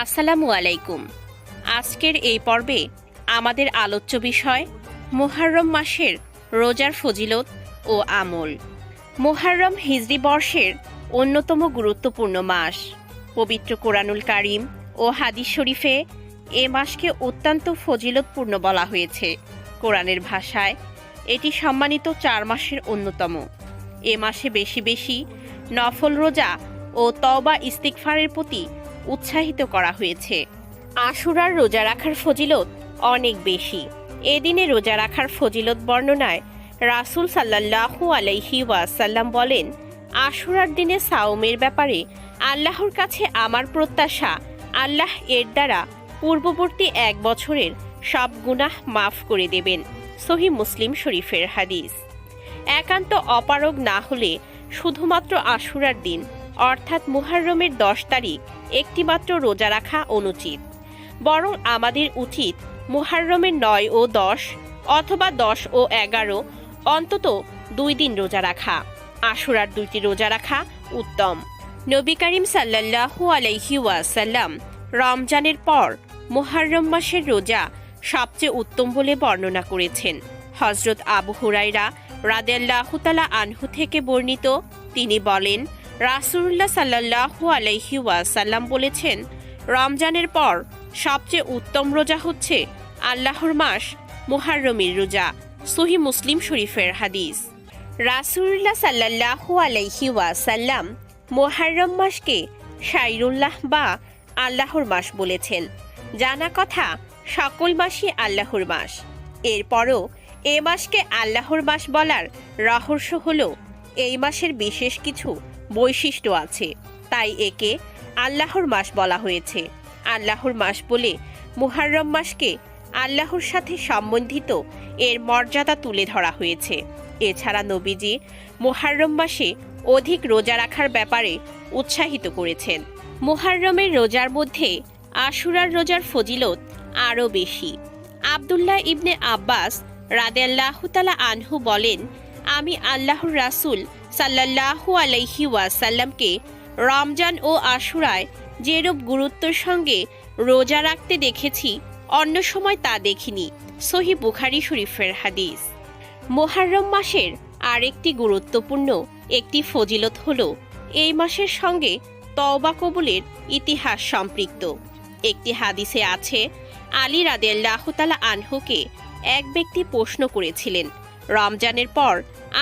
আসসালামু আলাইকুম। আজকের এই পর্বে আমাদের আলোচ্য বিষয় মুহররম মাসের রোজার ফজিলত ও আমল। মুহররম হিজরি বর্ষের অন্যতম গুরুত্বপূর্ণ মাস। পবিত্র কোরআনুল কারীম ও হাদিস শরীফে এ মাসকে অত্যন্ত ফজিলতপূর্ণ বলা হয়েছে। কোরআনের ভাষায় এটি সম্মানিত 4 মাসের অন্যতম। এ মাসে বেশি বেশি নফল রোজা ও তওবা ইস্তিগফারের প্রতি উৎসাহিত করা হয়েছে। আশুরার রোজা রাখার ফজিলত অনেক বেশি। এদিনে রোজা রাখার ফজিলত বর্ণনায় রাসূল সাল্লাল্লাহু আলাইহি ওয়াসাল্লাম বলেন, আশুরার দিনে সাওমের ব্যাপারে আল্লাহর কাছে আমার প্রত্যাশা, আল্লাহ এর দ্বারা পূর্ববর্তী 1 বছরের সব গুনাহ মাফ করে দেবেন। সহিহ মুসলিম শরীফের হাদিস। একান্ত অপারগ না হলে শুধুমাত্র আশুরার দিন অর্থাৎ মুহররমের 10 তারিখ একটিমাত্র রোজা রাখা অনুচিত, বরং আমাদের উচিত মুহররমের 9 ও 10 অথবা 10 ও 11 অন্তত 2 দিন রোজা রাখা। আশুরার 2টি রোজা রাখা উত্তম। নবী করিম সাল্লাল্লাহু আলাইহি ওয়াসাল্লাম রমজানের পর মুহররম মাসের রোজা সবচেয়ে উত্তম বলে বর্ণনা করেছেন। হযরত আবু হুরায়রা রাদিয়াল্লাহু তাআলা আনহু থেকে বর্ণিত, তিনি বলেন, রাসূলুল্লাহ সাল্লাল্লাহু আলাইহি ওয়াসাল্লাম বলেছেন, রমজানের পর সবচেয়ে উত্তম রোজা হচ্ছে আল্লাহর মাস মুহররমের রোজা। সহিহ মুসলিম শরীফের হাদিস। রাসূলুল্লাহ সাল্লাল্লাহু আলাইহি ওয়াসাল্লাম মুহররম মাসকে শাইরুল্লাহ বা আল্লাহর মাস বলেছেন। জানা কথা, সকল মাসই আল্লাহর মাস। এরপরও এ মাসকে আল্লাহর মাস বলার রহস্য হলো এই মাসের বিশেষ কিছু বৈশিষ্ট্য আছে, তাই একে আল্লাহর মাস বলা হয়েছে। আল্লাহর মাস বলে মুহররম মাসকে আল্লাহর সাথে সম্বন্ধিত এর মর্যাদা তুলে ধরা হয়েছে। এছাড়া নবীজি মুহররম মাসে অধিক রোজা রাখার ব্যাপারে উৎসাহিত করেছেন। মুহররমের রোজার মধ্যে আশুরার রোজার ফজিলত আরও বেশি। আব্দুল্লাহ ইবনে আব্বাস রাদিয়াল্লাহু তাআলা আনহু বলেন, আমি আল্লাহর রাসূল সাল্লাল্লাহু আলাইহি ওয়াসাল্লামকে রমজান ও আশুরায় যেরূপ গুরুত্বের সঙ্গে রোজা রাখতে দেখেছি, অন্য সময় তা দেখিনি। সহিহ বুখারী শরীফের হাদিস। মুহররম মাসের আরেকটি গুরুত্বপূর্ণ একটি ফজিলত হলো এই মাসের সঙ্গে তওবা কবুলের ইতিহাস সম্পৃক্ত। একটি হাদিসে আছে, আলী রাদিয়াল্লাহু তাআলা আনহুকে এক ব্যক্তি প্রশ্ন করেছিলেন, রমজানের পর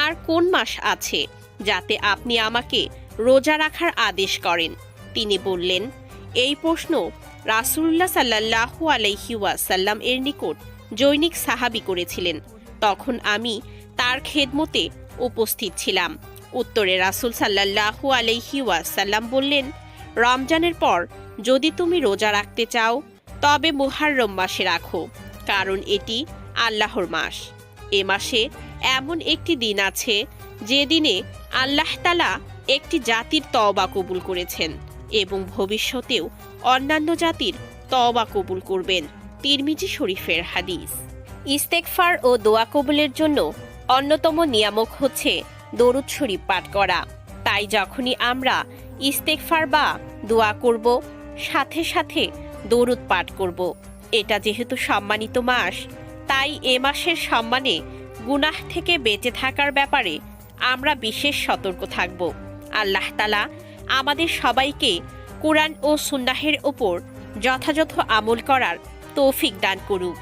আর কোন মাস আছে যাতে আপনি আমাকে রোজা রাখার আদেশ করেন? তিনি বললেন, এই প্রশ্ন রাসূলুল্লাহ সাল্লাল্লাহু আলাইহি ওয়াসাল্লাম এর নিকট জনৈক সাহাবী করেছিলেন। তখন আমি তার খেদমতে উপস্থিত ছিলাম। উত্তরে রাসূল সাল্লাল্লাহু আলাইহি ওয়াসাল্লাম বললেন, রমজানের পর যদি তুমি রোজা রাখতে চাও তবে মুহররম মাসে রাখো, কারণ এটি আল্লাহর মাস। এ মাসে এমন একটি দিন আছে যে দিনে আল্লাহ তাআলা একটি জাতির তওবা কবুল করেছেন এবং ভবিষ্যতেও অন্যান্য জাতির তওবা কবুল করবেন। তিরমিজি শরীফের হাদিস। ইস্তেগফার ও দোয়া কবুলের জন্য অন্যতম নিয়ামক হচ্ছে দরুদ শরীফ পাঠ করা। তাই যখনই আমরা ইস্তেগফার বা দোয়া করব, সাথে সাথে দরুদ পাঠ করব। এটা যেহেতু সম্মানিত মাস, তাই এ মাসের সম্মানে গুনাহ থেকে বেঁচে থাকার ব্যাপারে আমরা বিশেষ সতর্ক থাকব। আল্লাহ তাআলা আমাদের সবাইকে কুরআন ও সুন্নাহের উপর যথাযথ আমল করার তৌফিক দান করুক।